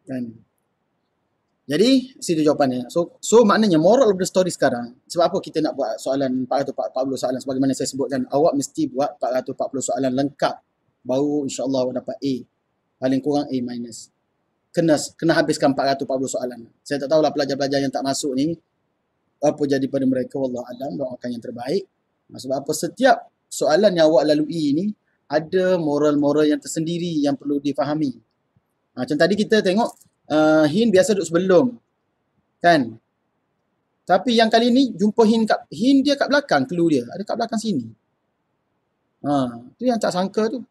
Kan? Jadi situ jawapannya. So maknanya moral of the story sekarang, sebab apa kita nak buat soalan 440 soalan sebagaimana saya sebutkan, awak mesti buat 440 soalan lengkap baru insya-Allah awak dapat A. Paling kurang A minus. Kena habiskan 440 soalan. Saya tak tahulah pelajar-pelajar yang tak masuk ni apa jadi pada mereka, wallahu alam, doakan yang terbaik. Sebab apa, setiap soalan yang awak lalui ni ada moral-moral yang tersendiri yang perlu difahami. Macam tadi kita tengok Hin biasa duduk sebelum, kan? Tapi yang kali ni jumpa Hin dia kat belakang, clue dia ada kat belakang sini. Tu yang tak sangka tu.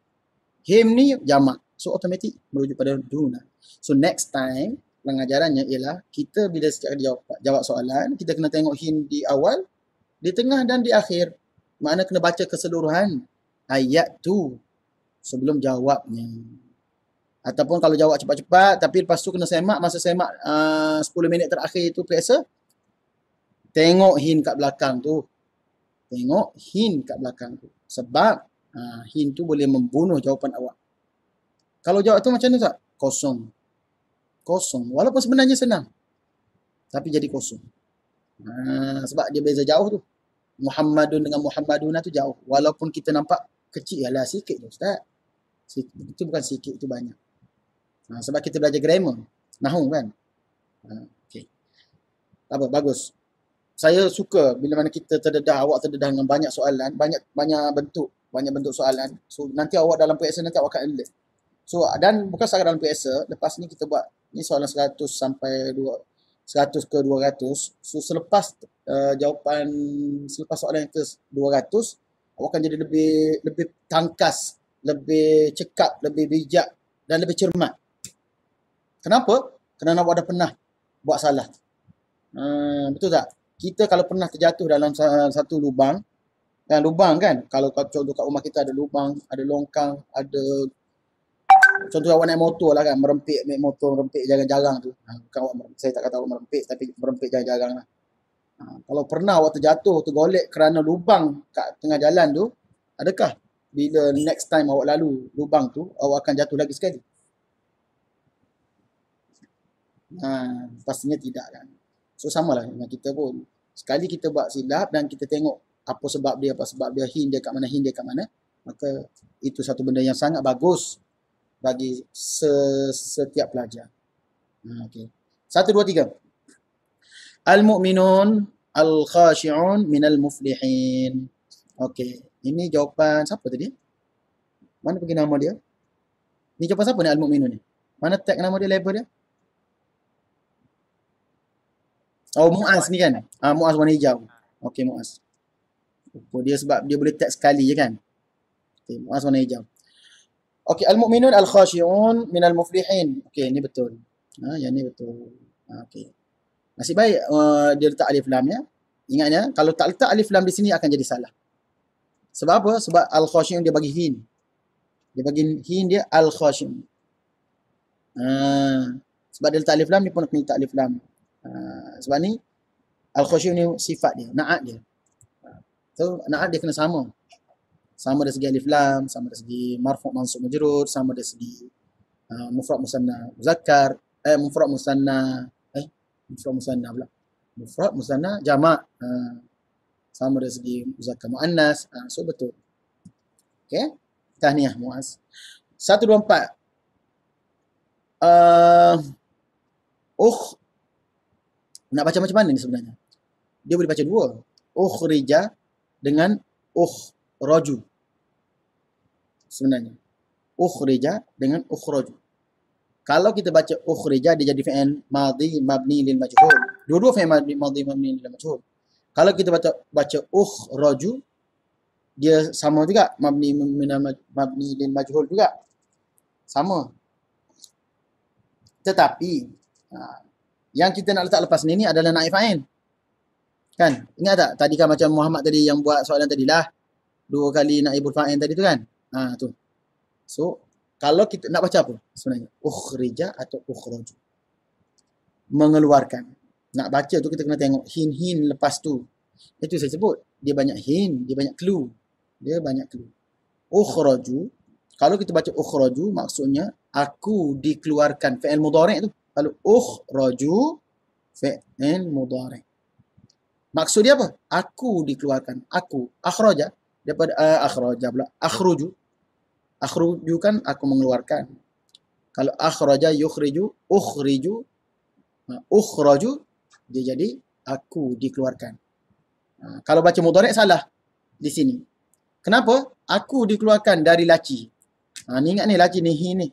Him ni jamak, so automatic merujuk pada duna. So next time pengajarannya ialah kita bila setiap kali jawab soalan, kita kena tengok Hin di awal, di tengah dan di akhir. Makna kena baca keseluruhan ayat tu sebelum jawabnya. Ataupun kalau jawab cepat-cepat tapi lepas tu kena semak, masa semak 10 minit terakhir tu biasa, tengok Hin kat belakang tu. Tengok Hin kat belakang tu. Sebab Hin tu boleh membunuh jawapan awak. Kalau jawab tu macam mana tak? Kosong. Kosong. Walaupun sebenarnya senang. Tapi jadi kosong. Sebab dia beza jauh tu. Muhammadun dengan Muhammaduna tu jauh. Walaupun kita nampak kecil, yalah sikit tu Ustaz. Itu bukan sikit, itu banyak. Sebab kita belajar grammar. Nahu kan? Okay. Apa? Bagus. Saya suka bila mana kita terdedah, awak terdedah dengan banyak soalan, banyak bentuk soalan. So nanti awak dalam PSA nanti awak akan alert. So dan bukan sahaja dalam PSA, lepas ni kita buat ni soalan 100 sampai 100 ke 200. So selepas jawapan, selepas soalan yang ke 200, awak akan jadi lebih tangkas, lebih cekap, lebih bijak dan lebih cermat. Kenapa? Kerana awak dah pernah buat salah. Betul tak? Kita kalau pernah terjatuh dalam satu lubang, dan lubang kan, kalau contoh kat rumah kita ada lubang, ada longkang, ada contoh awak naik motor lah kan, merempit jarang-jarang tu. Bukan awak merempit, saya tak kata awak merempit, tapi merempit jarang-jarang lah. Kalau pernah awak terjatuh, tergolek kerana lubang kat tengah jalan tu, adakah bila next time awak lalu lubang tu, awak akan jatuh lagi sekali? Pastinya tidak kan. So samalah dengan kita pun. Sekali kita buat silap dan kita tengok apa sebab dia, Hin dia kat mana, maka itu satu benda yang sangat bagus bagi setiap pelajar. Okay. 1, 2, 3. Al-mu'minun al-khashi'un minal muflihin. Okay. Ini jawapan siapa tadi? Mana pergi nama dia? Ini jawapan siapa ni al-mu'minun ni? Mana tag nama dia, label dia? Oh, Muaz ni kan? Muaz warna hijau. Okey, Muaz. Dia sebab dia boleh tag sekali je kan? Okey, Muaz warna hijau. Okey, al-mu'minun al-khashi'un minal muflihin. Okey, ni betul. Yang ni betul. Okey. Nasib baik dia letak alif lam ya. Ingatnya, kalau tak letak alif lam di sini akan jadi salah. Sebab apa? Sebab al-khashi'un dia bagi hin. Dia bagi hin dia al-khashi'un. Sebab dia letak alif lam, ni pun kena letak alif lam. Sebab ni al-khashi'un ni sifat dia, na'at dia. So na'at dia kena sama dari segi alif lam, sama dari segi marfu' mansub majrur, sama dari segi mufrad musanna muzakkar, mufrad musanna jamak, sama dari segi muzakkar muannas. So betul. Okey, tahniah Muaz. 1, 2, 4. Nak baca macam mana ni sebenarnya? Dia boleh baca dua. Ukhrija dengan ukhraju. Sebenarnya. Ukhrija dengan ukhraju. Kalau kita baca ukhrija, dia jadi fi'il madhi mabni lil majhul. Dua-dua fi'il madhi mabni lil majhul. Kalau kita baca ukhraju, dia sama juga. Mabni lil majhul juga. Sama. Tetapi yang kita nak letak lepas ni adalah naib fa'il. Kan? Ingat tak? Tadi kan macam Muhammad tadi yang buat soalan tadi lah. 2 kali naibul fa'il tadi tu kan? Tu. So, kalau kita nak baca apa sebenarnya? Ukhrija atau ukhraju. Mengeluarkan. Nak baca tu kita kena tengok hin lepas tu. Itu saya sebut. Dia banyak hin, dia banyak clue. Ukhraju. Kalau kita baca ukhraju, maksudnya aku dikeluarkan. Fi'il mudhari' tu. Kalau ukhraju fi'il mudhari'. Maksud dia apa? Aku dikeluarkan. Aku. Akhraja. Daripada akhraja pula. Akhruju. Akhruju kan aku mengeluarkan. Kalau akhraja yukhriju, ukhriju, ukhraju, dia jadi aku dikeluarkan. Kalau baca mudhari' salah di sini. Kenapa? Aku dikeluarkan dari laci. Ni ingat ni laci ni, hi ni.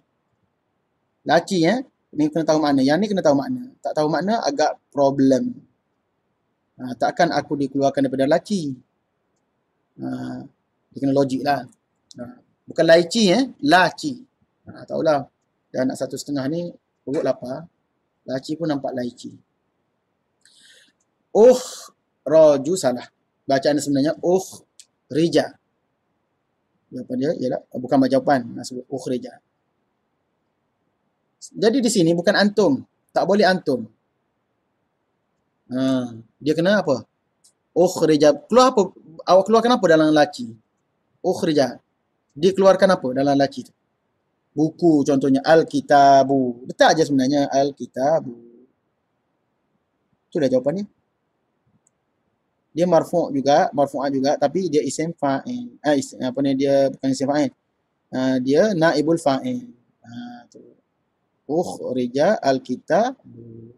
Laci ni kena tahu makna. Yang ni kena tahu makna. Tak tahu makna agak problem. Takkan aku dikeluarkan daripada laci. Dia kena logik lah. Bukan laici, laci. Tahulah. Dan anak 1.5 ni perut lapar. Laci pun nampak laici. Ukhraju salah. Bacaan sebenarnya ukhrija. Jawapan dia ialah bukan jawapan. Sebut ukhrija. Jadi di sini bukan antum. Tak boleh antum. Dia kena apa? Ukhrija. Keluar apa? Awak keluarkan apa dalam laci? Ukhrija. Dia keluarkan apa dalam laci tu? Buku contohnya. Al-kitabu. Letak aja sebenarnya. Al-kitabu. Itulah jawapannya. Dia marfu' juga. Marfu'ah juga. Tapi dia isim fa'il. Apa ni? Dia bukan isim fa'il. Dia naibul fa'il. Ukhrija al-kitabu.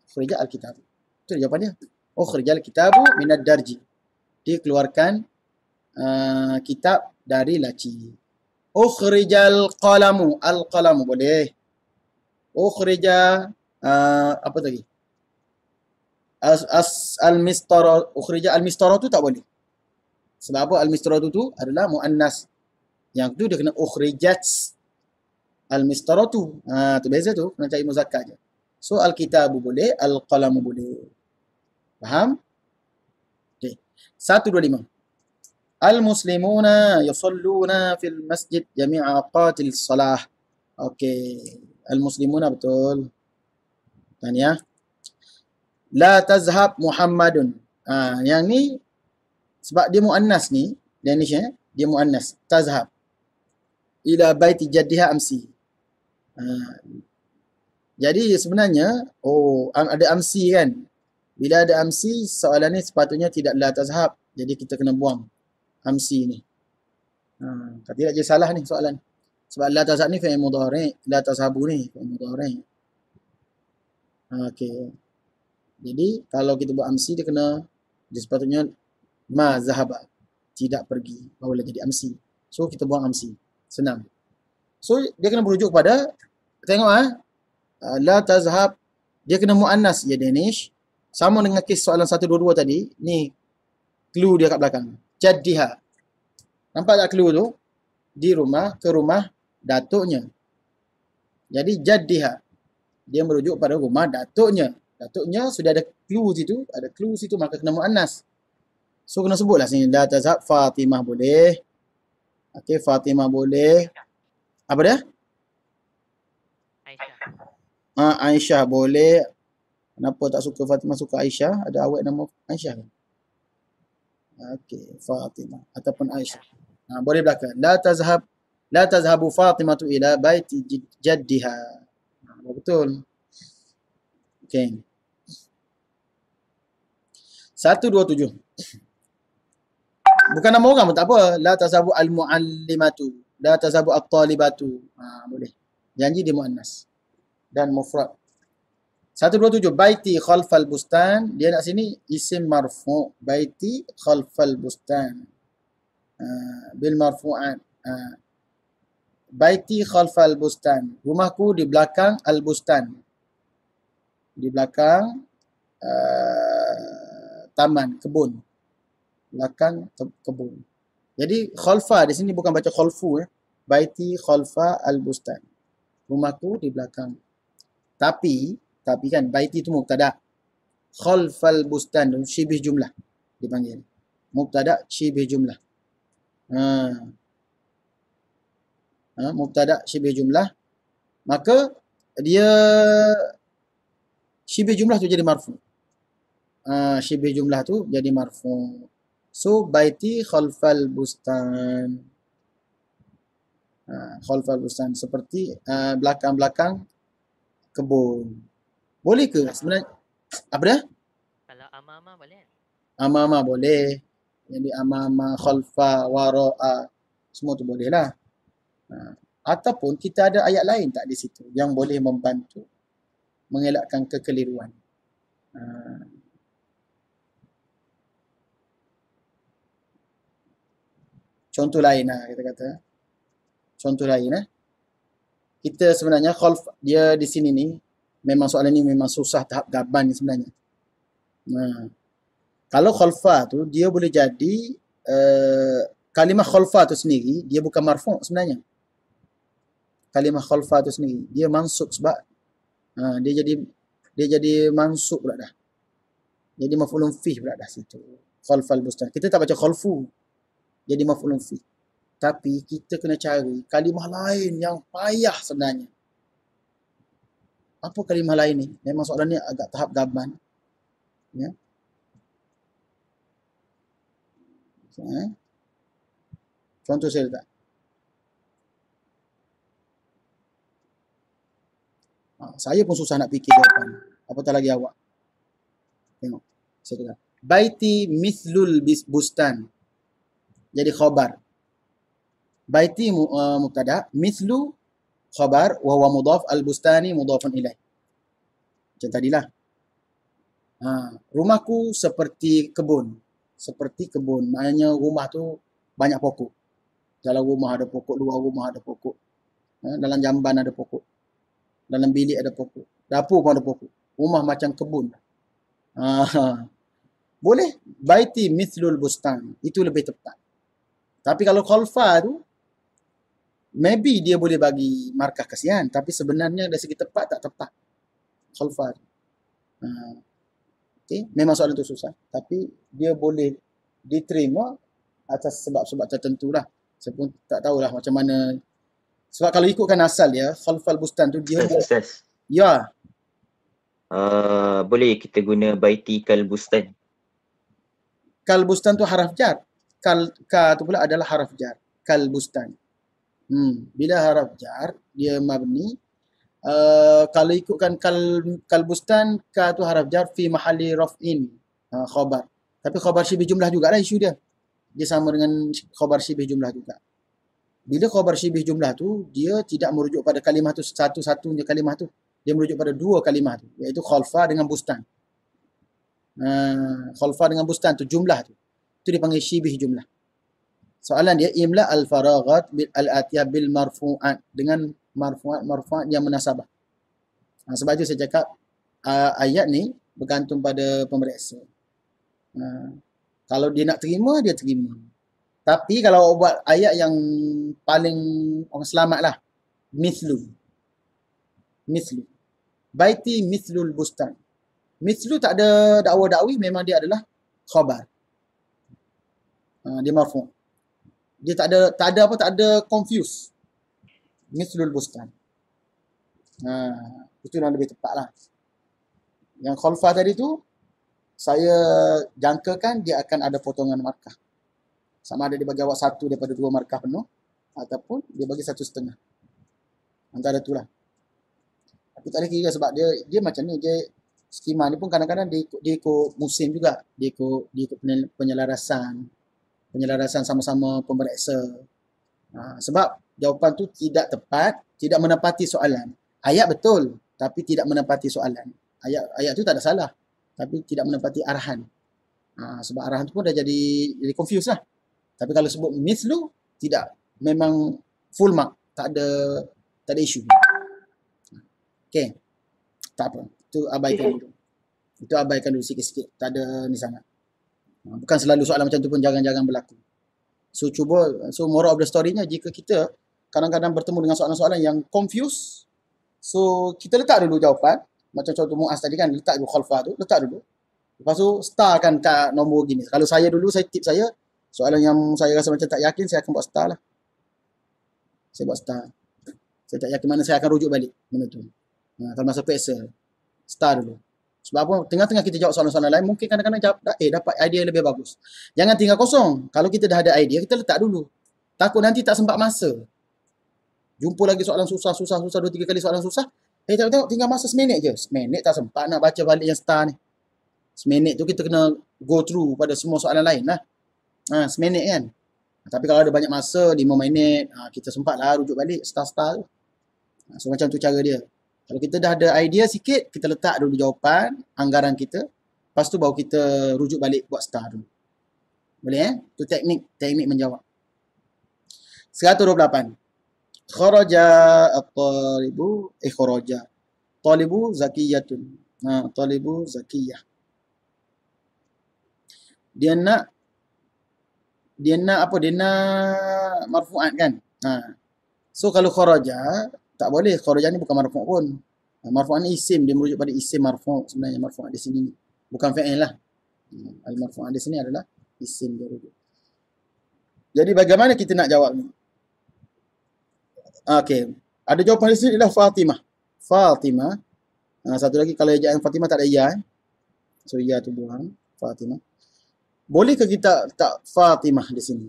Ukhrija al-kitabu. Itu jawapannya. Ukhrija al-kitabu minad darji. Dia keluarkan kitab dari laci. Ukhrijal qalamu. Al-qalamu boleh. Ukhrija apa tadi? Al-mistara. Ukhrija al-mistara tu tak boleh. Sebab apa? Al-mistara tu adalah muannas. Yang tu dia kena ukhrijat al-mistara tu. Tu beza tu. Kena cari muzakkar je. So al-kitabu boleh, al-qalamu boleh. Faham? Okay. 1, 2, 5. Al-muslimuna yusalluna fil masjid jami'a awqatil salah. Okey. Al-muslimuna betul. Tanya. La tazhab Muhammadun. Yang ni sebab dia muannas ni, Danish dia muannas. Tazhab ila baiti jaddiha amsi. Jadi sebenarnya ada amsi kan. Bila ada amsi, soalan ni sepatutnya tidak la tazhab. Jadi kita kena buang amsi ni. Tapi tak jadi salah ni soalan. Sebab la tazhab ni fi'il mudhari', la tazhabu ni fi'il mudhari'. Okey. Jadi kalau kita buat amsi dia sepatutnya ma zahaba, tidak pergi, barulah jadi amsi. So kita buang amsi. Senang. So dia kena merujuk kepada, tengok la tazhab, dia kena muannas ya Danish. Sama dengan kes soalan 122 tadi. Ni clue dia kat belakang. Jaddiha. Nampak tak clue tu? Di rumah, ke rumah datuknya. Jadi jaddiha. Dia merujuk pada rumah datuknya. Datuknya sudah ada clue situ. Ada clue situ maka kena muannas. So kena sebutlah sini. La tazhab Fatimah boleh. Okey, Fatimah boleh. Apa dia? Aisyah. Aisyah boleh. Kenapa tak suka Fatimah, suka Aisyah? Ada awet nama Aisyah kan? Okey, Fatimah ataupun Aisyah. Boleh belakang. La tazhabu Fatimatu ila baiti jaddiha. Betul. Okey. 127. Bukan nama orang pun tak apa. La tazhabu al-muallimatu. La tazhabu at-talibatu. Boleh. Janji dia muannas. Dan mufrad. 127. Baiti khalfal bustan. Dia nak sini isim marfu'. Baiti khalfal bustan. Bil marfu'at. Baiti khalfal bustan. Rumahku di belakang al-bustan. Di belakang taman, kebun. Belakang kebun. Jadi khalfa di sini bukan baca khalfu. Baiti khalfa al-bustan. Rumahku di belakang. Tapi kan baiti itu mubtada. Khalfal bustan tu syibih jumlah dipanggil. Mubtada syibih jumlah. Mubtada syibih jumlah. Maka dia syibih jumlah tu jadi marfu. Syibih jumlah tu jadi marfu. So baiti khalfal bustan. Khalfal bustan. Seperti belakang-belakang kebun. Boleh ke sebenarnya? Apa dia? Kalau ama-ama boleh kan? Amama boleh. Jadi amama, khalfa, wara'a. Semua tu boleh lah. Ataupun kita ada ayat lain tak di situ yang boleh membantu mengelakkan kekeliruan. Contoh lain lah kita kata. Contoh lain kita sebenarnya dia di sini ni memang soalan ni memang susah tahap gaban ni sebenarnya. Kalau khalfa tu dia boleh jadi kalimah khalfa tu sendiri dia bukan marfu' sebenarnya. Kalimah khalfa tu sendiri dia mansub sebab dia jadi mansub pula dah. Jadi maf'ulun fih pula dah situ. Khalfal bustan. Kita tak baca khalfu. Jadi maf'ulun fih. Tapi kita kena cari kalimah lain yang payah sebenarnya. Apa kalimah lain ni? Memang soalan ni agak tahap gaban. Ya. Contoh saya letak. Saya pun susah nak fikir jawapan. Apatah lagi awak. Tengok. Saya kata. Baiti mithlul bustan. Jadi khabar. Baiti mubtada, mithlu khabar wa huwa mudhaf, al-bustani mudhafun ilaih. Macam tadilah. Rumahku seperti kebun. Seperti kebun. Maknanya rumah tu banyak pokok. Dalam rumah ada pokok, luar rumah ada pokok. Dalam jamban ada pokok. Dalam bilik ada pokok. Dapur pun ada pokok. Rumah macam kebun. Boleh. Baiti mithlul bustan. Itu lebih tepat. Tapi kalau khalfa tu, maybe dia boleh bagi markah kasihan. Tapi sebenarnya dari segi tepat tak tepat. Khalfa tu. Okay. Memang soalan tu susah. Tapi dia boleh diterima atas sebab-sebab tertentu lah. Saya pun tak tahulah macam mana. Sebab kalau ikutkan asal dia, khalfal bustan tu dia... Ustaz. Ya. Boleh kita guna baiti kal bustan. Kal bustan tu haraf jar. Ka tu pula adalah haraf jar. Kal bustan. Bila haraf jar, dia mabni. Kalau ikutkan kal bustan, ka tu haraf jar fi mahalli raf'in. Khabar. Tapi khabar syibih jumlah jugalah isu dia. Dia sama dengan khabar syibih jumlah juga. Bila khabar syibih jumlah tu, dia tidak merujuk pada kalimah tu satu-satunya kalimah tu. Dia merujuk pada dua kalimah tu. Iaitu khalfa dengan bustan. Khalfa dengan bustan tu, jumlah tu. Itu dipanggil syibih jumlah. Soalan dia, imla al-faraghat al-atiyah bil marfu'at. Dengan marfu'at yang munasabah. Sebab itu saya cakap, ayat ni bergantung pada pemeriksa. Kalau dia nak terima, dia terima. Tapi kalau buat ayat yang paling orang selamat lah. Mithlu. Baiti mithlul bustan. Mithlu tak ada dakwa-dakwi, memang dia adalah khabar. Dia marfu'. Dia tak ada confuse. Mithlul bustan. Itu yang lebih tepat lah. Yang khalfa tadi tu, saya jangkakan dia akan ada potongan markah. Sama ada dia bagi awak satu daripada dua markah penuh, ataupun dia bagi 1,5. Antara tu lah. Tapi tak ada kira sebab dia macam ni. Dia skema ni pun kadang-kadang dia ikut musim juga. Dia ikut penyelarasan sama-sama pemeriksa. Sebab jawapan tu tidak tepat, tidak menepati soalan. Ayat betul, tapi tidak menepati soalan. Ayat tu tak ada salah, tapi tidak menepati arahan. Sebab arahan tu pun dah jadi confused lah. Tapi kalau sebut mithlu, tidak. Memang full mark. Tak ada isu. Okay. Tak apa. Itu abaikan dulu. Itu abaikan dulu sikit-sikit. Tak ada ni sangat. Bukan selalu soalan macam tu pun jangan berlaku. So moral of the story-nya, jika kita kadang-kadang bertemu dengan soalan-soalan yang confused, so kita letak dulu jawapan. Macam contoh Muaz tadi kan, letak dulu khalfa tu, letak dulu. Lepas tu starkan kat nombor gini. Kalau saya dulu, tip saya, soalan yang saya rasa macam tak yakin, saya akan buat star lah. Saya buat star. Saya tak yakin mana saya akan rujuk balik benda tu. Kalau masa Excel, star dulu. Sebab apa? Tengah-tengah kita jawab soalan-soalan lain, mungkin kadang-kadang dapat idea lebih bagus. Jangan tinggal kosong. Kalau kita dah ada idea, kita letak dulu. Takut nanti tak sempat masa. Jumpa lagi soalan susah, 2-3 kali soalan susah. Tengok tinggal masa seminit je. Seminit tak sempat nak baca balik yang star ni. Seminit tu kita kena go through pada semua soalan lain lah. Seminit kan. Tapi kalau ada banyak masa, 5 minit, kita sempat lah rujuk balik star-star tu. So macam tu cara dia. Kalau kita dah ada idea sikit, kita letak dulu jawapan, anggaran kita. Lepas tu baru kita rujuk balik buat star dulu. Boleh tu teknik menjawab. 128. Kharaja at-talibu kharaja. Talibu zakiyatun. Talibu zakiyah. Dia nak apa? Dia nak marfu'at kan? So kalau kharaja, tak boleh. Kharaja ni bukan marfu' pun. Marfu'at ni isim, dia merujuk pada isim marfu' sebenarnya. Marfu'at di sini bukan fa'il lah. Al-marfu'at di sini adalah isim dia rujuk. Jadi bagaimana kita nak jawab ni? Okey. Ada jawapan di sini adalah Fatimah. Fatimah. Satu lagi kalau ejaan Fatimah tak ada ya. So ya tu buang. Fatimah. Bolehkah kita tak Fatimah di sini?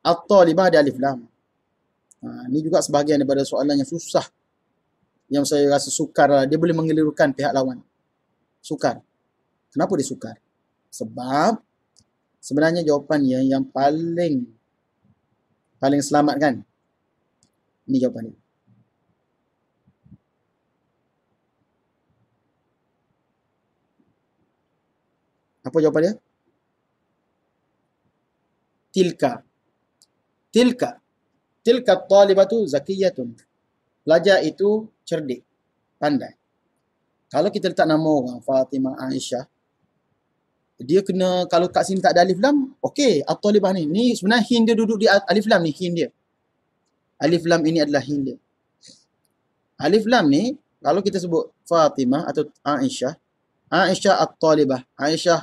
At-talibah ada alif lam. Ini juga sebahagian daripada soalan yang susah. Yang saya rasa sukar lah. Dia boleh mengelirukan pihak lawan. Sukar. Kenapa dia sukar? Sebab sebenarnya jawapannya yang paling selamat kan? Ini jawapannya. Apa jawapan dia? Tilka talibatu zakiyatun. Pelajar itu cerdik, pandai. Kalau kita letak nama orang Fatimah, Aisyah, dia kena, kalau kat sini tak ada alif lam, okey, at-talibah ni. Ni sebenarnya hin dia duduk di alif lam ni, hin dia. Alif lam ini adalah hin dia. Alif lam ni, kalau kita sebut Fatimah atau Aisyah, Aisyah at-talibah, Aisyah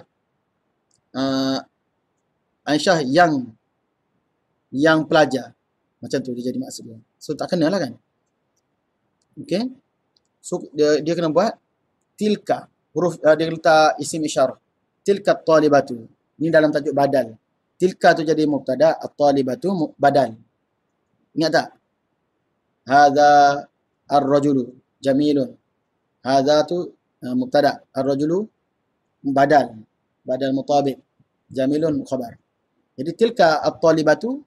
yang pelajar. Macam tu dia jadi maksud dia. So tak kena lah kan. Okay. So dia kena buat tilka. Huruf dia letak isim isyarah. Tilka at-talibatu. Ini dalam tajuk badal. Tilka tu jadi mubtada, at-talibatu badal. Ingat tak? Hadza ar-rajulu jamilun. Hadza tu mubtada, ar-rajulu badal mutabiq. Jamilun khabar. Jadi tilka at-talibatu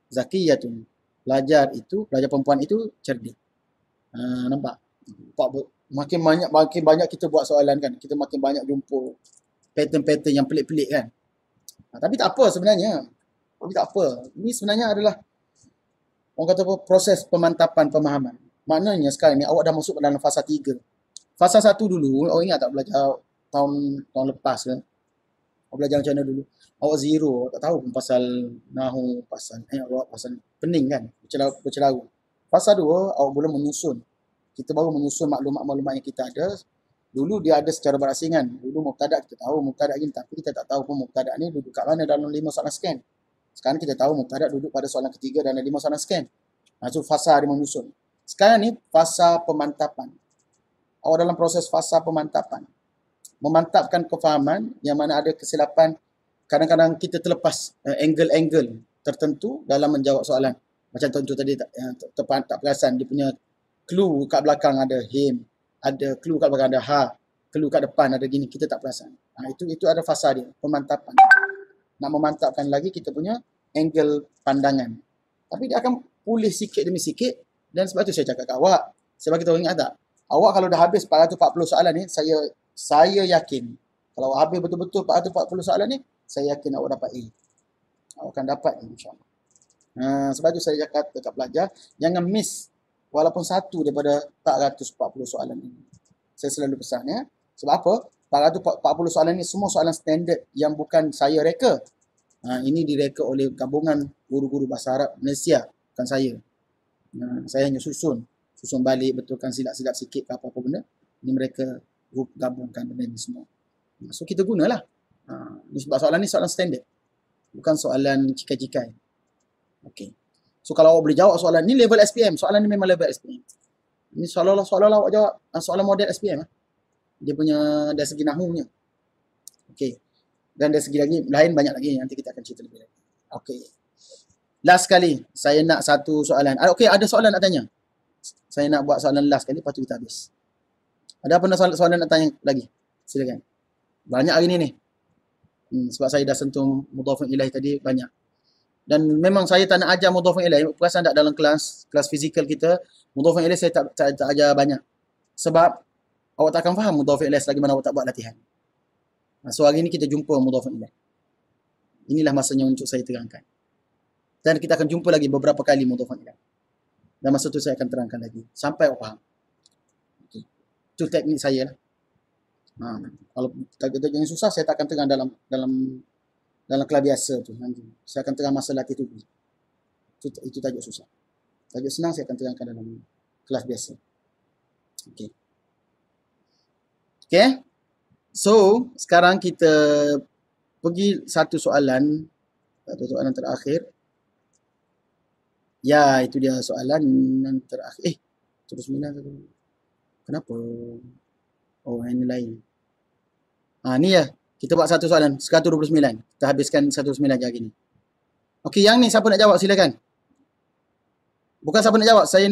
zakiyatun. Pelajar perempuan itu cerdik. Nampak? Makin banyak kita buat soalan kan. Kita makin banyak jumpa pattern-pattern yang pelik-pelik kan. Tapi tak apa sebenarnya. Ini sebenarnya adalah orang kata apa, proses pemantapan pemahaman. Maknanya sekarang ni awak dah masuk dalam fasa 3. Fasa 1 dulu, awak ingat tak belajar tahun lepas kan? Awak belajar macam mana dulu? Awak zero, awak tak tahu pun pasal nahu, pasal pening kan? Bercelaru. Fasa 2, awak boleh menyusun. Kita baru menyusun maklumat-maklumat yang kita ada. Dulu dia ada secara berasingan. Dulu mubtada kita tahu mubtada gini, tapi kita tak tahu pun mubtada ni duduk kat mana dalam 5 soalan scan. Sekarang kita tahu mubtada duduk pada soalan ketiga dan ada 5 soalan scan. So fasa dia menyusun. Sekarang ni fasa pemantapan. Awak dalam proses fasa pemantapan. Memantapkan kefahaman yang mana ada kesilapan. Kadang-kadang kita terlepas angle-angle tertentu dalam menjawab soalan. Macam contoh tadi tak perasan dia punya clue kat belakang ada him, ada clue kat belakang ada ha, clue kat depan ada gini, kita tak perasan. Itu ada fasa dia, pemantapan. Nak memantapkan lagi kita punya angle pandangan. Tapi dia akan pulih sikit demi sikit dan sebab tu saya cakap kat awak. Saya bagi tahu, ingat tak? Awak kalau dah habis 440 soalan ni, saya yakin kalau awak habis betul-betul 440 soalan ni, saya yakin awak dapat A. Awak akan dapat insya-Allah. Sebab tu saya cakap dekat pelajar, jangan miss walaupun satu daripada 440 soalan ini. Saya selalu pesan ya. Sebab apa? 440 soalan ni semua soalan standard yang bukan saya reka. Ini direka oleh gabungan guru-guru bahasa Arab Malaysia, bukan saya. Saya hanya susun balik, betulkan silap-silap sikit ke apa-apa benda. Ini mereka gabungkan benda ni semua. So kita gunalah. Sebab soalan ni soalan standard. Bukan soalan cikai-cikai. Okey. So kalau awak boleh jawab soalan ni level SPM, soalan ni memang level SPM. Ini seolah-olah awak jawab soalan model SPM. Dia punya dari segi nahunya. Okey. Dan dari segi lagi lain banyak lagi, nanti kita akan cerita lebih lagi. Okey. Last kali, saya nak satu soalan. Okey, ada soalan nak tanya? Saya nak buat soalan last kali, lepas tu kita habis. Ada apa nak soalan nak tanya lagi? Silakan. Banyak hari ni. Sebab saya dah sentuh mudhafun ilaih tadi, banyak. Dan memang saya tak nak ajar mudhafun ilaih. Perasan tak dalam kelas fizikal kita, mudhafun ilaih saya tak ajar banyak. Sebab awak tak akan faham mudhafun ilaih selagi mana awak tak buat latihan. So hari ni kita jumpa mudhafun ilaih. Inilah masanya untuk saya terangkan. Dan kita akan jumpa lagi beberapa kali mudhafun ilaih. Dan masa tu saya akan terangkan lagi sampai awak faham. Okay. Itu teknik saya lah. Kalau tajuk yang susah saya tak akan terang dalam kelas biasa tu nanti. Saya akan terang masa latih tubuh. Itu tajuk susah. Tajuk senang saya akan terangkan dalam kelas biasa. Okey. Okey. So, sekarang kita pergi satu soalan terakhir. Ya, itu dia soalan yang terakhir. Terus mina tu. Kenapa? Oh, ini lain. Ni ya. Kita buat satu soalan. 129. Kita habiskan 129 je hari ni. Okey, yang ni siapa nak jawab? Silakan. Bukan siapa nak jawab. Saya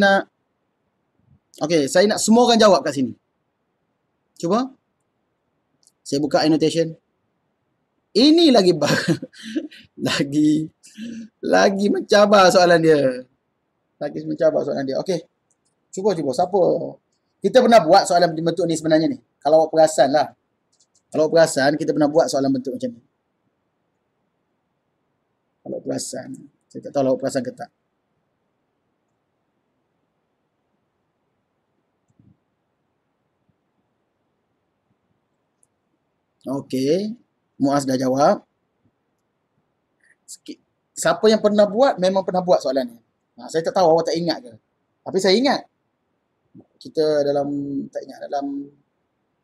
nak semua orang jawab kat sini. Cuba. Saya buka annotation. Ini lagi lagi mencabar soalan dia. Okey. Cuba. Siapa? Kita pernah buat soalan bentuk ni sebenarnya ni. Kalau awak perasan lah. Kita pernah buat soalan bentuk macam ni. Kalau perasan. Saya tak tahu awak perasan ke tak. Okey. Muaz dah jawab. Siapa yang pernah buat, memang pernah buat soalan ni. Saya tak tahu awak tak ingat ke. Tapi saya ingat. Kita dalam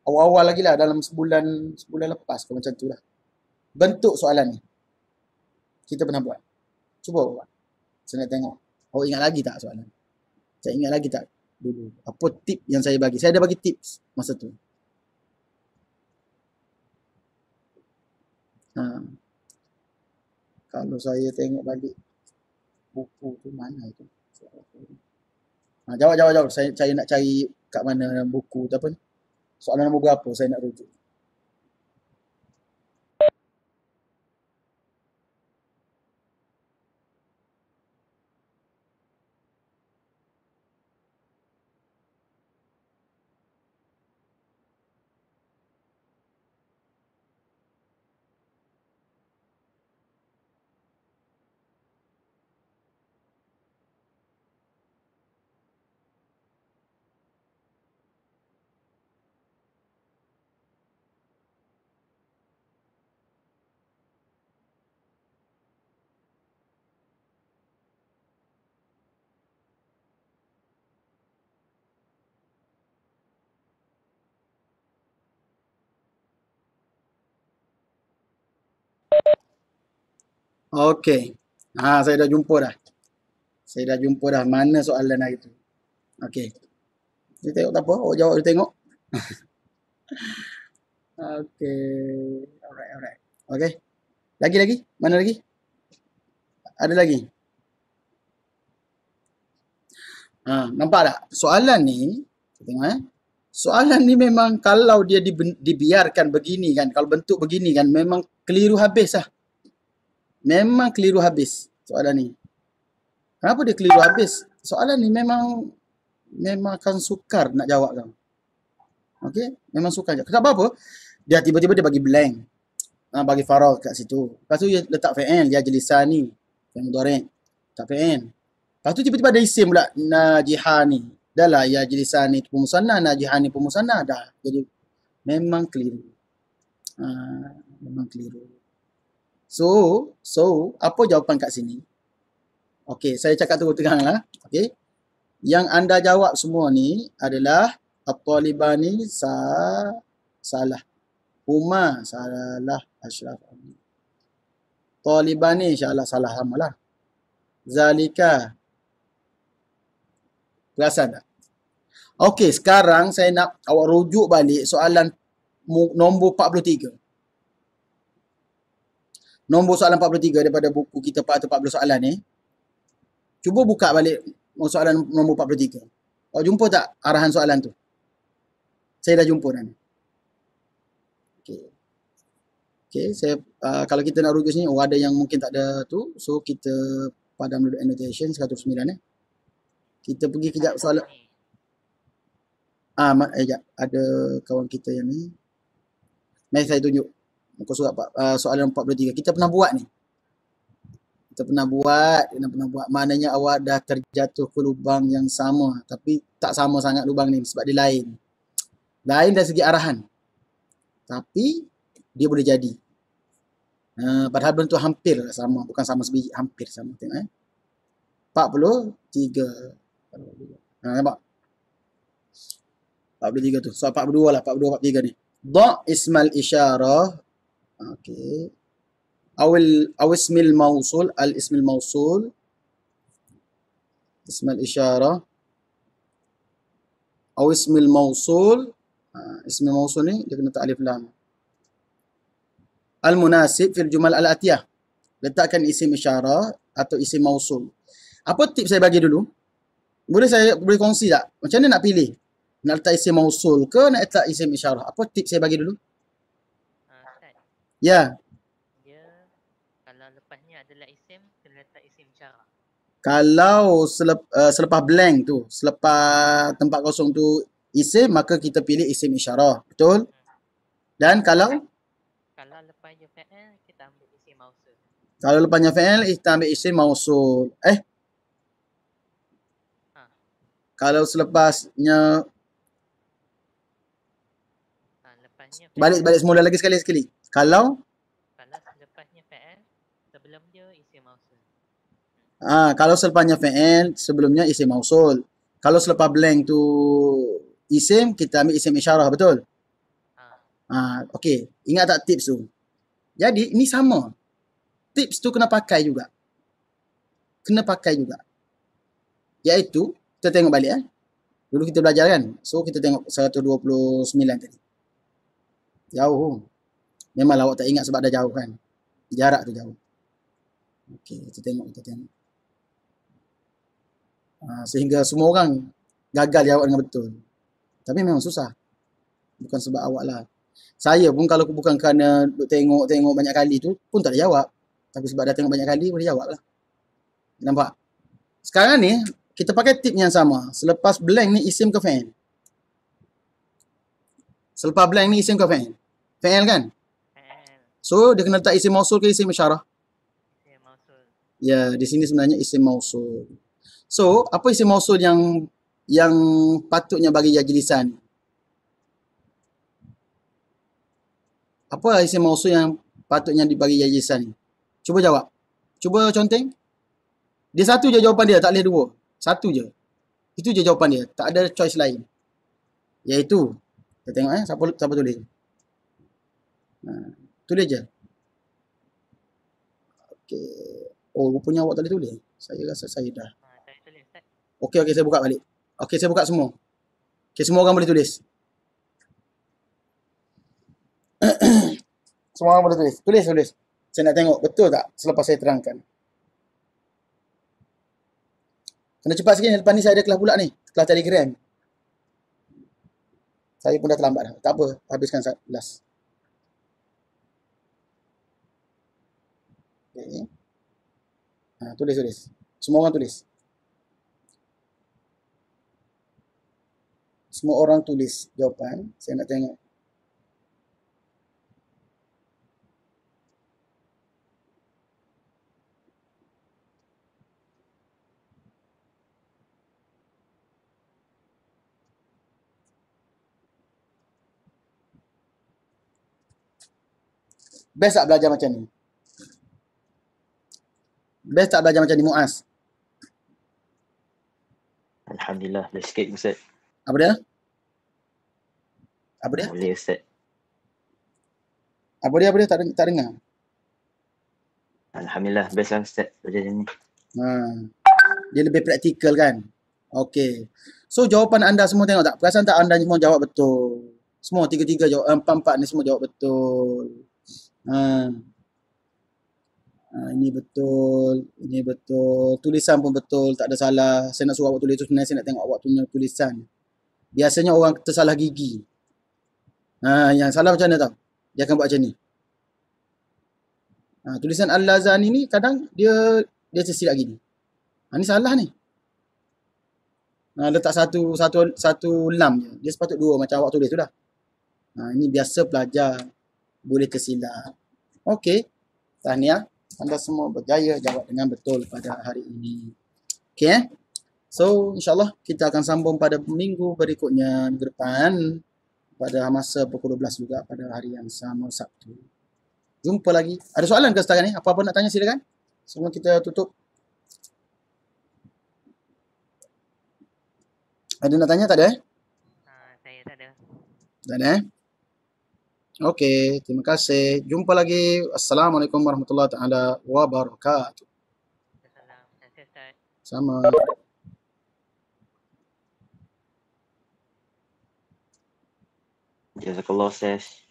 awal-awal lagi lah, dalam sebulan lepas ke macam tu lah. Bentuk soalan ni. Kita pernah buat. Cuba buat. Saya nak tengok. Awak ingat lagi tak soalan? Saya ingat lagi tak dulu? Apa tip yang saya bagi? Saya ada bagi tips masa tu. Kalau saya tengok balik buku tu mana itu? Jawab. Saya nak cari kat mana buku tu apa ni? Soalan nombor berapa saya nak rujuk. Okey. Saya dah jumpa dah. Mana soalan hari tu. Okey. Dia tengok tak apa. Awak jawab dia tengok. Okey. Alright. Okey. Lagi? Mana lagi? Ada lagi? Nampak tak? Soalan ni, tengok soalan ni memang kalau dia dibiarkan begini kan, kalau bentuk begini kan, memang keliru habis lah. Memang keliru habis soalan ni. Kenapa dia keliru habis? Soalan ni memang akan sukar nak jawab kan. Okey? Memang sukar. Sebab apa? Dia tiba-tiba dia bagi blank. Bagi faragh kat situ. Lepas tu dia letak fi'il, dia jelisani. Fi'il mudhari'. Tak fi'il. Lepas tu tiba-tiba ada isim pula, najihani. Dah lah, ya jelisani tu pemusanna, najihani pemusanna. Dah. Jadi memang keliru. Memang keliru. So, apa jawapan kat sini? Okey, saya cakap terus terang lah. Okey. Yang anda jawab semua ni adalah at-talibani salah. Huma salah, Ashraf. Talibani insya-Allah salah sama lah. Zalika. Perasan tak? Okey, sekarang saya nak awak rujuk balik soalan nombor 43. Nombor soalan 43 daripada buku kita 40 soalan ni. Cuba buka balik soalan nombor 43. Awak jumpa tak arahan soalan tu? Saya dah jumpa dah. Okey, saya kalau kita nak rujuk sini, ada yang mungkin tak ada tu. So kita padam dulu annotation 109 Kita pergi kejap soalan. Sekejap. Ada kawan kita yang ni. Mari saya tunjuk muka surat soalan 43. Kita pernah buat ni. Kita pernah buat. Maknanya awak dah terjatuh ke lubang yang sama. Tapi tak sama sangat lubang ni sebab dia lain. Lain dari segi arahan. Tapi dia boleh jadi. Padahal bentuk hampir sama. Bukan sama sebiji, hampir sama. Tengok 43. Nampak? 43 tu. Soal 42 lah. 42, 43 ni. Da' ismal isyarah. Okey. Aw ismil mausul. Al-ismil mausul. Ismal isyarah. Aw ismil mausul. Ismil mausul ni dia kena tak alif lam. Al-munasib fil jumal al-atiyah. Letakkan isim isyarah atau isim mausul. Apa tips saya bagi dulu? Boleh kongsi tak? Macam mana nak pilih? Nak letak isim mausul ke nak letak isim isyarah? Apa tips saya bagi dulu? Ustaz, Ya. dia kalau lepasnya adalah isim, kena letak isim isyarah. Kalau selepas blank tu, selepas tempat kosong tu isim, maka kita pilih isim isyarah. Betul? Dan kalau lepasnya fa'il, kita ambil isim mausul. Kalau lepasnya fa'il, kita ambil isim mausul. Kalau selepasnya balik semula lagi sekali. Kalau selepasnya fa'il, sebelum dia isim mausul. Kalau selepasnya fa'il, sebelumnya isim mausul. Kalau selepas blank tu isim, kita ambil isim isyarah, betul? Okey. Ingat tak tips tu? Jadi, ini sama. Tips tu kena pakai juga. Iaitu, kita tengok balik Dulu kita belajar kan? So, kita tengok 129 tadi. Jauh. Memanglah awak tak ingat sebab dah jauh kan? Jarak tu jauh. Okey, kita tengok. Sehingga semua orang gagal jawab dengan betul. Tapi memang susah. Bukan sebab awak lah. Saya pun kalau bukan kerana tengok banyak kali tu pun tak ada jawab. Tapi sebab dah tengok banyak kali boleh jawab lah. Nampak? Sekarang ni kita pakai tip yang sama. Selepas blank ni isim ke fa'il? Selepas blank ni isim ke fa'il? Fa'il kan? So dia kena letak isim mausul ke isim isyarah? Isim mausul. Ya, di sini sebenarnya isim mausul. So, apa isim mausul yang patutnya bagi jadi lisan? Apa isim mausul yang patutnya dibagi jadi lisan ni? Cuba jawab. Cuba conteng. Dia satu je jawapan dia, tak boleh dua. Satu je. Itu je jawapan dia. Tak ada choice lain. Iaitu, kita tengok siapa tulis. Tulis je. Okey. Oh, rupanya awak tak boleh tulis. Saya rasa saya dah. Saya tulis, Ustaz. Okey, saya buka balik. Okey, saya buka semua. Okey, semua orang boleh tulis. Semua orang boleh tulis. Tulis. Saya nak tengok betul tak selepas saya terangkan. Kena cepat sikit, lepas ni saya ada kelas pula ni. Kelas Telegram. Saya pun dah terlambat dah. Tak apa, habiskan last. Okay. Tulis. Semua orang tulis. Semua orang tulis jawapan. Saya nak tengok. Best tak belajar macam ni? Best tak belajar macam ni, Muaz? Alhamdulillah, dah sikit Ustaz. Apa dia? Boleh Ustaz. Apa dia? Tak dengar. Alhamdulillah, best lah Ustaz belajar macam ni. Dia lebih praktikal kan? Okey. So, jawapan anda semua tengok tak? Perasan tak anda semua jawab betul? Semua tiga-tiga jawab, empat-empat ni semua jawab betul. Ini betul, ini betul. Tulisan pun betul, tak ada salah. Saya nak suruh awak tulis tu sebenarnya saya nak tengok awak punya tulisan. Biasanya orang tersalah gigi. Yang salah macam mana tau? Dia akan buat macam ni. Tulisan Al-Lazani ni kadang dia tersilap gini. Ni salah ni. Letak satu lam je. Dia sepatut dua macam awak tulis tu dah. Ini biasa pelajar boleh tersilap. Okey. Tahniah. Anda semua berjaya jawab dengan betul pada hari ini. Okey. So, insyaAllah kita akan sambung pada minggu berikutnya, minggu depan. Pada masa pukul 12 juga pada hari yang sama, Sabtu. Jumpa lagi. Ada soalan ke setakat ni? Apa-apa nak tanya silakan. Semua kita tutup. Ada nak tanya tak ada? Saya tak ada. Tak ada Okey, terima kasih. Jumpa lagi. Assalamualaikum warahmatullahi taala wabarakatuh. Salam. Ustaz. Sama. Jazakallah Ustaz.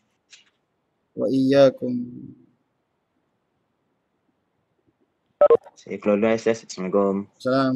Wa iyyakum. Saya keluar dulu Ustaz. Assalamualaikum. Salam.